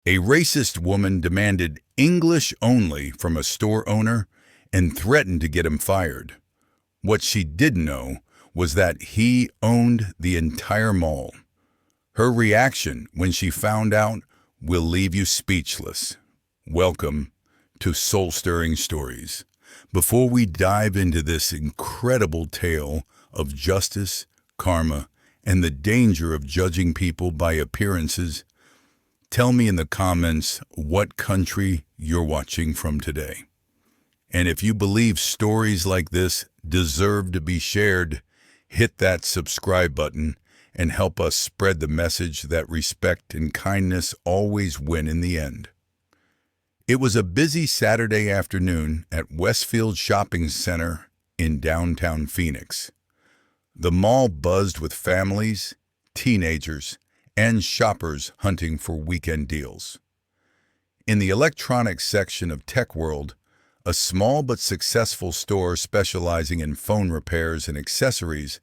A racist woman demanded English only from a store owner and threatened to get him fired. What she didn't know was that he owned the entire mall. Her reaction when she found out will leave you speechless. Welcome to Soul-Stirring Stories. Before we dive into this incredible tale of justice, karma, and the danger of judging people by appearances, tell me in the comments what country you're watching from today. And if you believe stories like this deserve to be shared, hit that subscribe button and help us spread the message that respect and kindness always win in the end. It was a busy Saturday afternoon at Westfield Shopping Center in downtown Phoenix. The mall buzzed with families, teenagers, and shoppers hunting for weekend deals. In the electronics section of TechWorld, a small but successful store specializing in phone repairs and accessories,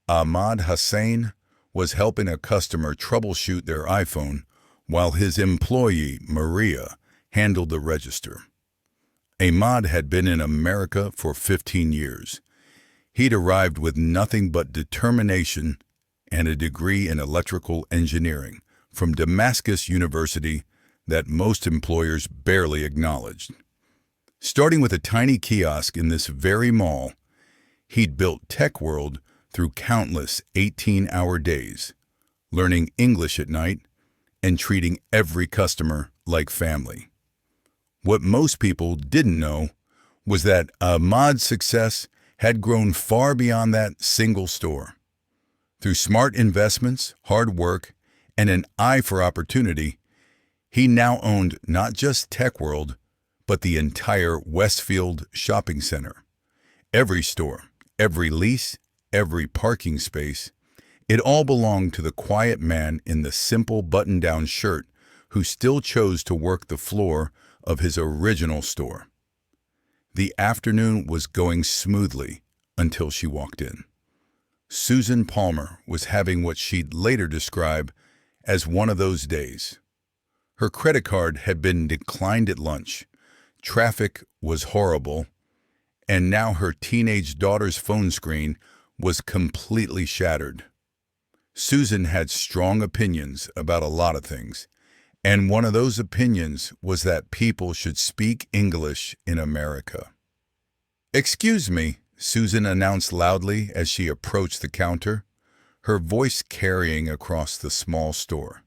Ahmad Hassan was helping a customer troubleshoot their iPhone while his employee, Maria, handled the register. Ahmad had been in America for 15 years. He'd arrived with nothing but determination and a degree in electrical engineering from Damascus University that most employers barely acknowledged. Starting with a tiny kiosk in this very mall, he'd built TechWorld through countless 18-hour days, learning English at night and treating every customer like family. What most people didn't know was that Ahmad's success had grown far beyond that single store. Through smart investments, hard work, and an eye for opportunity, he now owned not just TechWorld, but the entire Westfield Shopping Center. Every store, every lease, every parking space, it all belonged to the quiet man in the simple button-down shirt who still chose to work the floor of his original store. The afternoon was going smoothly until she walked in. Susan Palmer was having what she'd later describe as one of those days. Her credit card had been declined at lunch, traffic was horrible, and now her teenage daughter's phone screen was completely shattered. Susan had strong opinions about a lot of things, and one of those opinions was that people should speak English in America. "Excuse me," Susan announced loudly as she approached the counter, her voice carrying across the small store.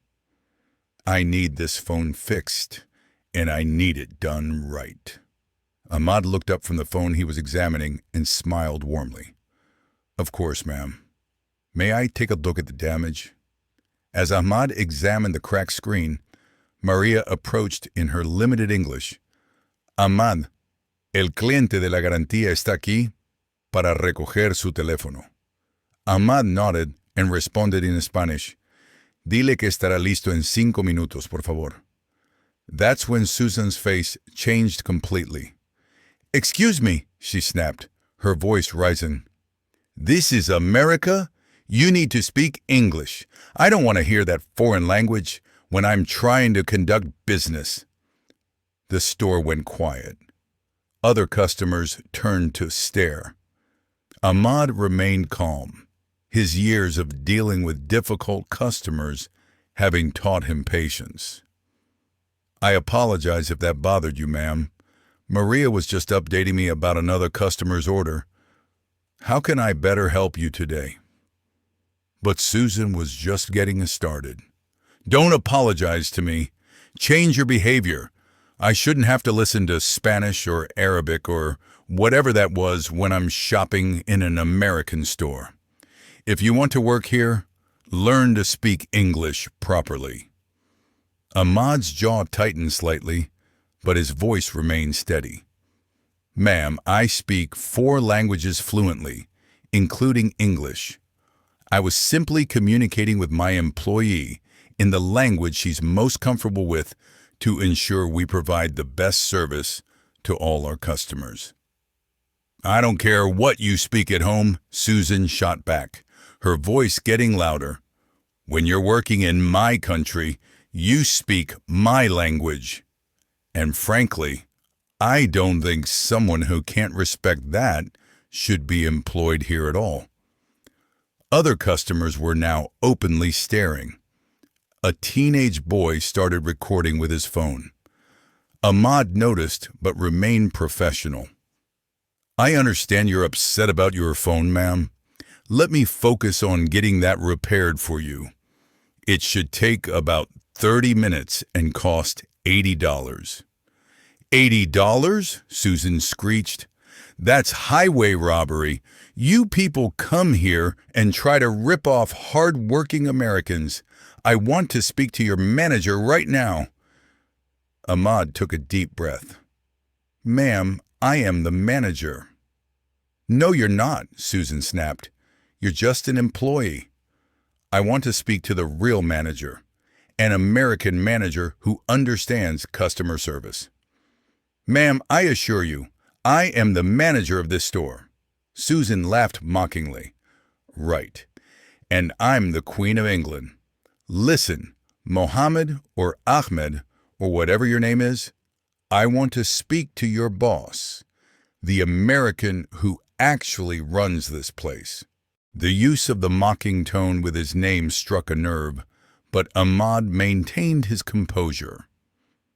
"I need this phone fixed, and I need it done right." Ahmad looked up from the phone he was examining and smiled warmly. "Of course, ma'am. May I take a look at the damage?" As Ahmad examined the cracked screen, Maria approached in her limited English. "Ahmad, el cliente de la garantía está aquí para recoger su teléfono." Ahmad nodded and responded in Spanish. "Dile que estará listo en 5 minutos, por favor." That's when Susan's face changed completely. "Excuse me," she snapped, her voice rising. "This is America. You need to speak English. I don't want to hear that foreign language when I'm trying to conduct business." The store went quiet. Other customers turned to stare. Ahmad remained calm, his years of dealing with difficult customers having taught him patience. "I apologize if that bothered you, ma'am. Maria was just updating me about another customer's order. How can I better help you today?" But Susan was just getting started. "Don't apologize to me. Change your behavior. I shouldn't have to listen to Spanish or Arabic or whatever that was when I'm shopping in an American store. If you want to work here, learn to speak English properly." Ahmad's jaw tightened slightly, but his voice remained steady. "Ma'am, I speak 4 languages fluently, including English. I was simply communicating with my employee in the language she's most comfortable with to ensure we provide the best service to all our customers." "I don't care what you speak at home," Susan shot back, her voice getting louder. "When you're working in my country, You speak my language. And frankly, I don't think someone who can't respect that should be employed here at all. Other customers were now openly staring. A teenage boy started recording with his phone. Ahmad noticed but remained professional. I understand you're upset about your phone, ma'am. Let me focus on getting that repaired for you. It should take about 30 minutes and cost $80. $80? Susan screeched. That's highway robbery. You people come here and try to rip off hard-working Americans. I want to speak to your manager right now. Ahmad took a deep breath. Ma'am, I am the manager. No, you're not, Susan snapped. You're just an employee. I want to speak to the real manager, an American manager who understands customer service. Ma'am, I assure you, I am the manager of this store. Susan laughed mockingly. Right. And I'm the Queen of England. Listen, Mohammed or Ahmed, or whatever your name is, I want to speak to your boss, the American who actually runs this place. The use of the mocking tone with his name struck a nerve, but Ahmad maintained his composure.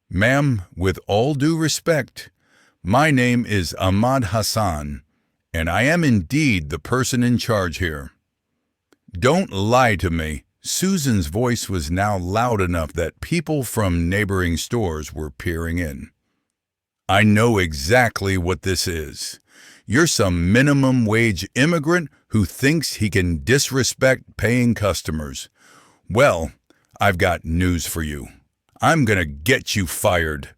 Ma'am, with all due respect, my name is Ahmad Hassan, and I am indeed the person in charge here. Don't lie to me. Susan's voice was now loud enough that people from neighboring stores were peering in. I know exactly what this is. You're some minimum wage immigrant who thinks he can disrespect paying customers. Well, I've got news for you. I'm gonna get you fired.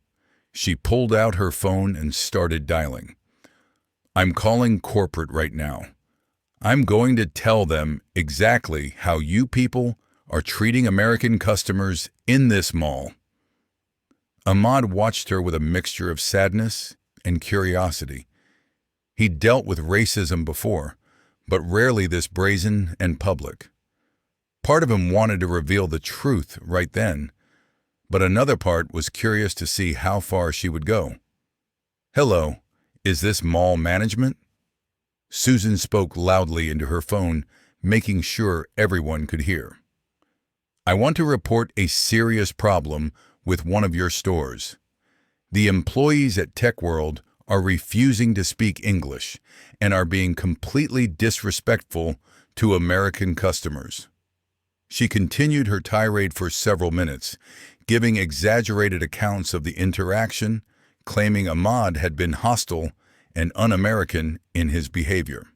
She pulled out her phone and started dialing. I'm calling corporate right now. I'm going to tell them exactly how you people are treating American customers in this mall. Ahmad watched her with a mixture of sadness and curiosity. He'd dealt with racism before, but rarely this brazen and public. Part of him wanted to reveal the truth right then, but another part was curious to see how far she would go. Hello, is this mall management? Susan spoke loudly into her phone, making sure everyone could hear. I want to report a serious problem with one of your stores. The employees at TechWorld are refusing to speak English and are being completely disrespectful to American customers. She continued her tirade for several minutes, giving exaggerated accounts of the interaction, claiming Ahmad had been hostile and un-American in his behavior.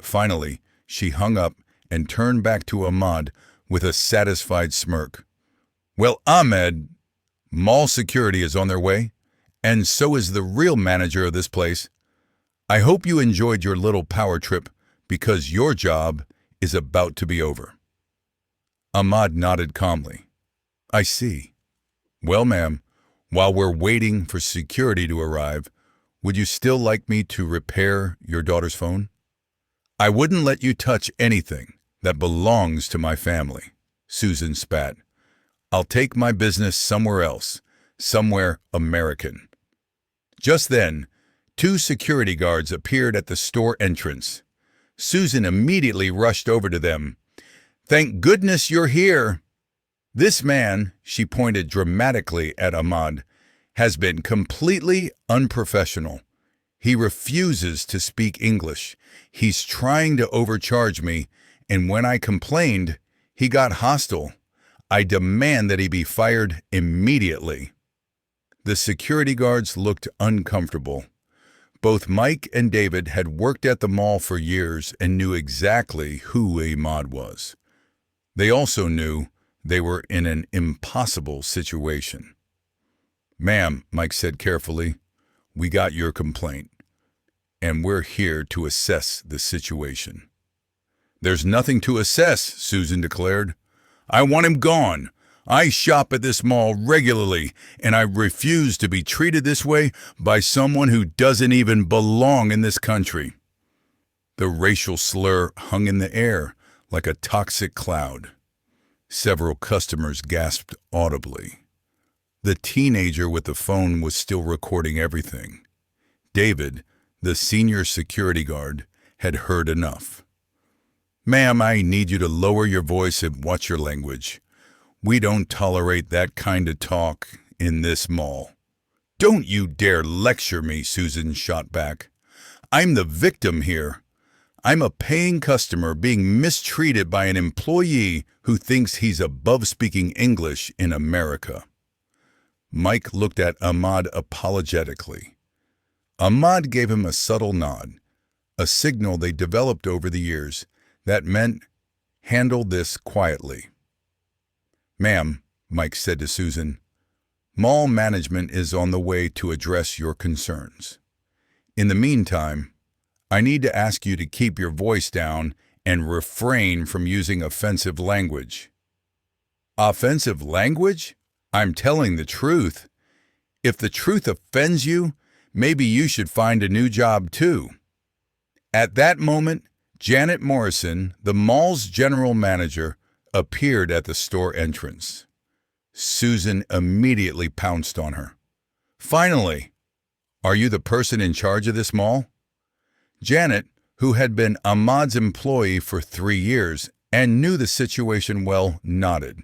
Finally, she hung up and turned back to Ahmad with a satisfied smirk. Well, Ahmed, mall security is on their way, and so is the real manager of this place. I hope you enjoyed your little power trip because your job is about to be over. Ahmad nodded calmly. I see. Well, ma'am, while we're waiting for security to arrive, would you still like me to repair your daughter's phone? I wouldn't let you touch anything that belongs to my family, Susan spat. I'll take my business somewhere else, somewhere American. Just then, 2 security guards appeared at the store entrance. Susan immediately rushed over to them. Thank goodness you're here. This man, she pointed dramatically at Ahmad, has been completely unprofessional. He refuses to speak English. He's trying to overcharge me, and when I complained, he got hostile. I demand that he be fired immediately. The security guards looked uncomfortable. Both Mike and David had worked at the mall for years and knew exactly who Ahmad was. They also knew they were in an impossible situation. Ma'am, Mike said carefully, we got your complaint, and we're here to assess the situation. There's nothing to assess, Susan declared. I want him gone. I shop at this mall regularly, and I refuse to be treated this way by someone who doesn't even belong in this country. The racial slur hung in the air like a toxic cloud. Several customers gasped audibly. The teenager with the phone was still recording everything. David, the senior security guard, had heard enough. "Ma'am, I need you to lower your voice and watch your language. We don't tolerate that kind of talk in this mall." "Don't you dare lecture me," Susan shot back. "I'm the victim here. I'm a paying customer being mistreated by an employee who thinks he's above speaking English in America." Mike looked at Ahmad apologetically. Ahmad gave him a subtle nod, a signal they developed over the years that meant, "Handle this quietly." "Ma'am," Mike said to Susan, "mall management is on the way to address your concerns. In the meantime, I need to ask you to keep your voice down and refrain from using offensive language." "Offensive language? I'm telling the truth. If the truth offends you, maybe you should find a new job too." At that moment, Janet Morrison, the mall's general manager, appeared at the store entrance. Susan immediately pounced on her. "Finally! Are you the person in charge of this mall?" Janet, who had been Ahmad's employee for 3 years and knew the situation well, nodded.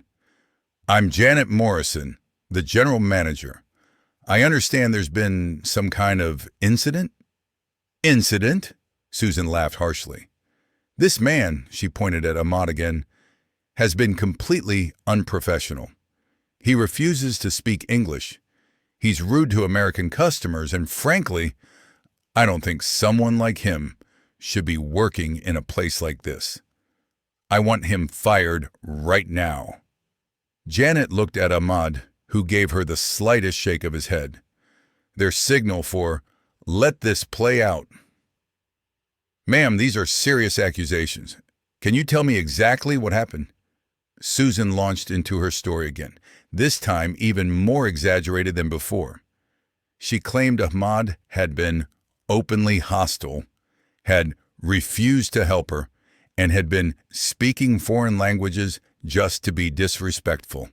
"I'm Janet Morrison, the general manager. I understand there's been some kind of incident?" "Incident?" Susan laughed harshly. "This man," she pointed at Ahmad again, "has been completely unprofessional. He refuses to speak English. He's rude to American customers, and frankly, I don't think someone like him should be working in a place like this. I want him fired right now." Janet looked at Ahmad, who gave her the slightest shake of his head, their signal for, "Let this play out." "Ma'am, these are serious accusations. Can you tell me exactly what happened?" Susan launched into her story again, this time even more exaggerated than before. She claimed Ahmad had been openly hostile, had refused to help her, and had been speaking foreign languages just to be disrespectful.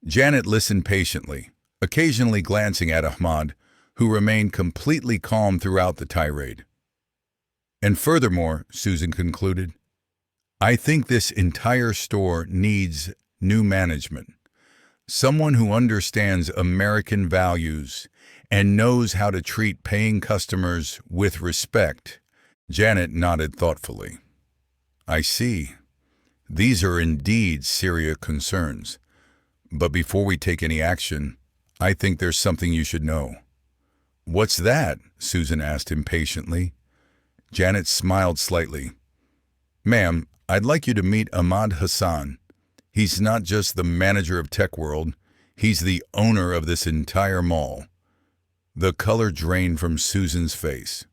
Janet listened patiently, occasionally glancing at Ahmad, who remained completely calm throughout the tirade. "And furthermore," Susan concluded, "I think this entire store needs new management. Someone who understands American values and knows how to treat paying customers with respect." Janet nodded thoughtfully. "I see. These are indeed serious concerns. But before we take any action, I think there's something you should know." "What's that?" Susan asked impatiently. Janet smiled slightly. "Ma'am, I'd like you to meet Ahmad Hassan. He's not just the manager of TechWorld, he's the owner of this entire mall." The color drained from Susan's face.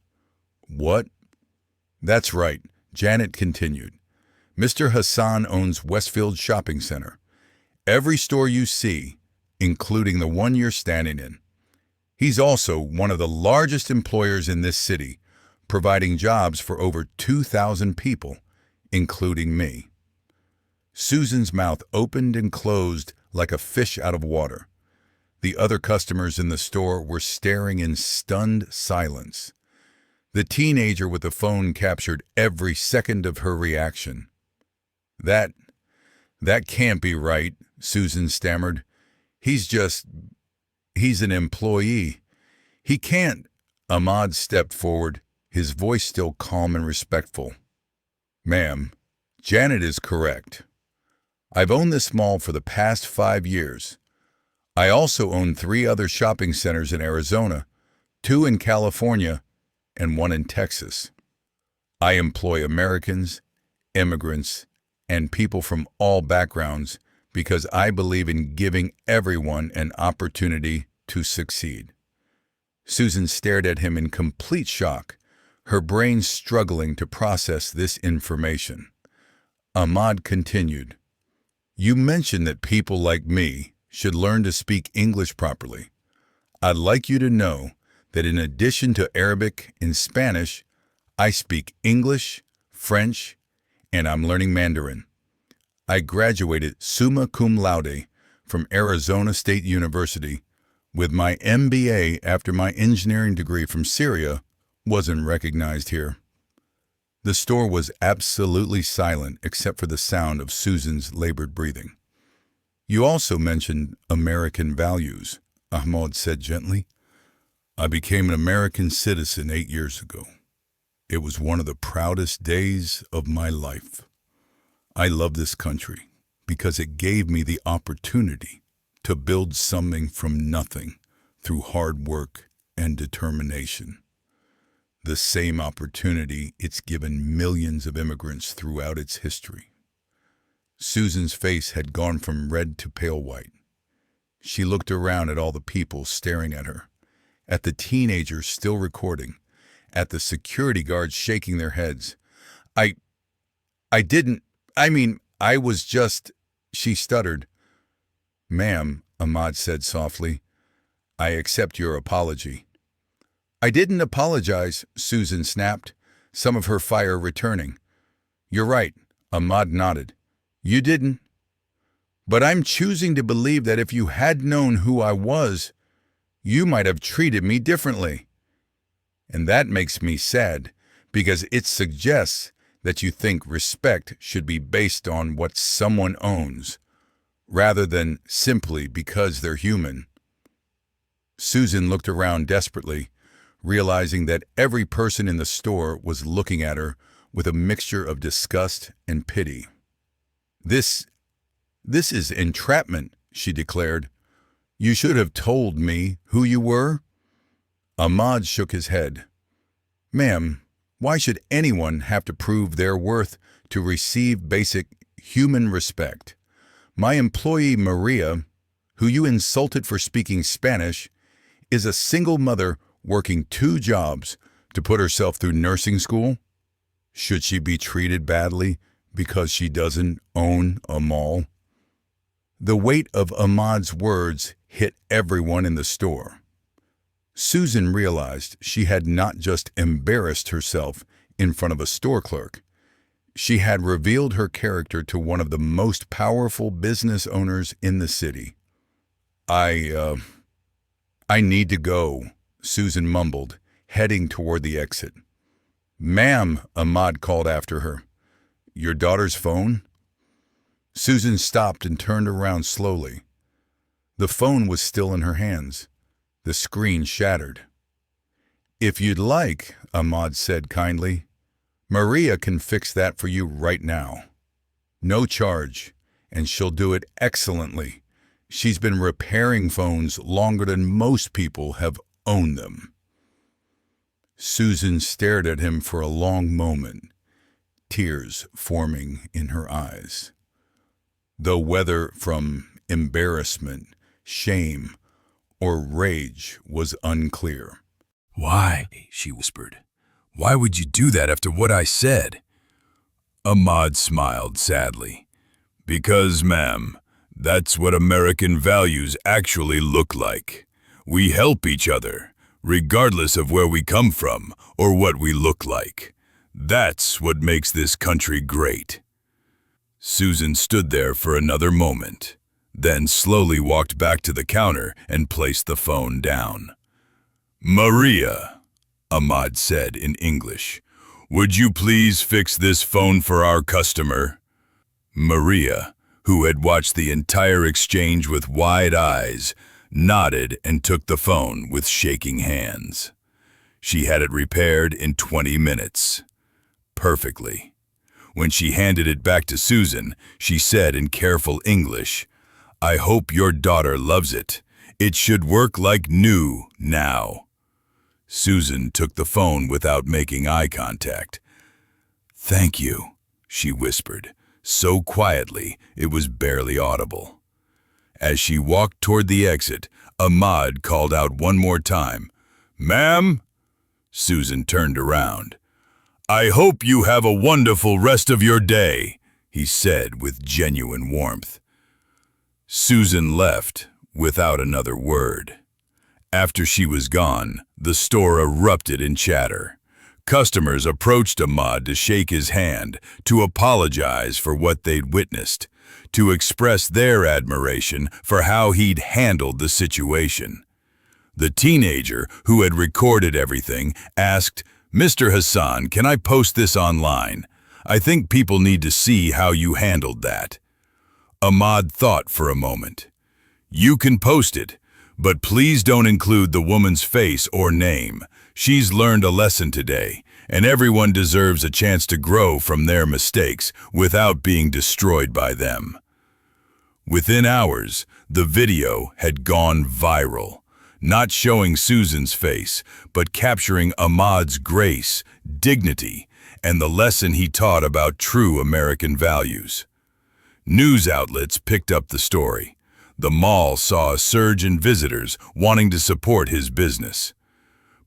"What?" "That's right," Janet continued. "Mr. Hassan owns Westfield Shopping Center. Every store you see, including the one you're standing in. He's also one of the largest employers in this city, providing jobs for over 2,000 people, including me." Susan's mouth opened and closed like a fish out of water. The other customers in the store were staring in stunned silence. The teenager with the phone captured every second of her reaction. That can't be right," Susan stammered. He's an employee. He can't." Ahmad stepped forward, his voice still calm and respectful. "Ma'am, Janet is correct. I've owned this mall for the past 5 years. I also own 3 other shopping centers in Arizona, 2 in California, and 1 in Texas. I employ Americans, immigrants, and people from all backgrounds because I believe in giving everyone an opportunity to succeed." Susan stared at him in complete shock, her brain struggling to process this information. Ahmad continued, "You mentioned that people like me should learn to speak English properly. I'd like you to know that in addition to Arabic and Spanish, I speak English, French, and I'm learning Mandarin. I graduated summa cum laude from Arizona State University with my MBA after my engineering degree from Syria wasn't recognized here. The store was absolutely silent except for the sound of Susan's labored breathing. You also mentioned American values, Ahmad said gently. I became an American citizen 8 years ago. It was one of the proudest days of my life. I love this country because it gave me the opportunity to build something from nothing through hard work and determination. The same opportunity it's given millions of immigrants throughout its history. Susan's face had gone from red to pale white. She looked around at all the people staring at her, at the teenagers still recording, at the security guards shaking their heads. I was just, she stuttered. Ma'am, Ahmad said softly, I accept your apology. I didn't apologize, Susan snapped, some of her fire returning. You're right, Ahmad nodded. You didn't. But I'm choosing to believe that if you had known who I was, you might have treated me differently. And that makes me sad, because it suggests that you think respect should be based on what someone owns, rather than simply because they're human. Susan looked around desperately, realizing that every person in the store was looking at her with a mixture of disgust and pity. This is entrapment, she declared. You should have told me who you were. Ahmad shook his head. Ma'am, why should anyone have to prove their worth to receive basic human respect? My employee Maria, who you insulted for speaking Spanish, is a single mother working 2 jobs to put herself through nursing school. Should she be treated badly because she doesn't own a mall? The weight of Ahmad's words hit everyone in the store. Susan realized she had not just embarrassed herself in front of a store clerk. She had revealed her character to one of the most powerful business owners in the city. I need to go, Susan mumbled, heading toward the exit. Ma'am, Ahmad called after her. Your daughter's phone? Susan stopped and turned around slowly. The phone was still in her hands. The screen shattered. If you'd like, Ahmad said kindly, Maria can fix that for you right now. No charge, and she'll do it excellently. She's been repairing phones longer than most people have owned them. Susan stared at him for a long moment, tears forming in her eyes. Though whether from embarrassment, shame, or rage was unclear. Why? She whispered. Why would you do that after what I said? Ahmad smiled sadly. Because, ma'am, that's what American values actually look like. We help each other, regardless of where we come from or what we look like. That's what makes this country great. Susan stood there for another moment, then slowly walked back to the counter and placed the phone down. Maria, Ahmad said in English, would you please fix this phone for our customer? Maria, who had watched the entire exchange with wide eyes, nodded and took the phone with shaking hands. She had it repaired in 20 minutes. Perfectly. When she handed it back to Susan, she said in careful English, I hope your daughter loves it. It should work like new now. Susan took the phone without making eye contact. Thank you, she whispered, so quietly it was barely audible. As she walked toward the exit, Ahmad called out one more time, Ma'am? Susan turned around. I hope you have a wonderful rest of your day, he said with genuine warmth. Susan left without another word. After she was gone, the store erupted in chatter. Customers approached Ahmad to shake his hand, to apologize for what they'd witnessed. to express their admiration for how he'd handled the situation. The teenager who had recorded everything asked, "Mr. Hassan, can I post this online? I think people need to see how you handled that." Ahmad thought for a moment. "You can post it, but please don't include the woman's face or name. She's learned a lesson today, and everyone deserves a chance to grow from their mistakes without being destroyed by them." Within hours, the video had gone viral, not showing Susan's face, but capturing Ahmad's grace, dignity, and the lesson he taught about true American values. News outlets picked up the story. The mall saw a surge in visitors wanting to support his business.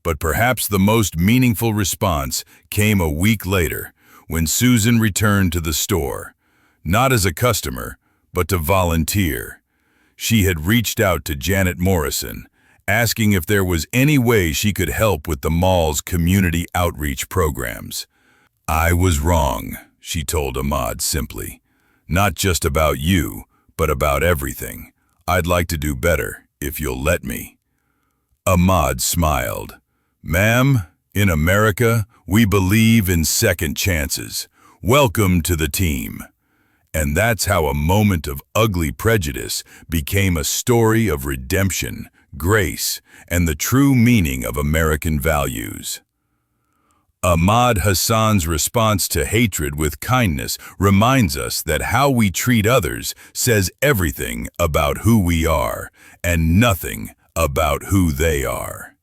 But perhaps the most meaningful response came a week later, when Susan returned to the store, not as a customer, but to volunteer. She had reached out to Janet Morrison, asking if there was any way she could help with the mall's community outreach programs. "I was wrong," she told Ahmad simply. "Not just about you, but about everything. I'd like to do better, if you'll let me." Ahmad smiled. "Ma'am, in America, we believe in second chances. Welcome to the team." And that's how a moment of ugly prejudice became a story of redemption, grace, and the true meaning of American values. Ahmad Hassan's response to hatred with kindness reminds us that how we treat others says everything about who we are and nothing about who they are.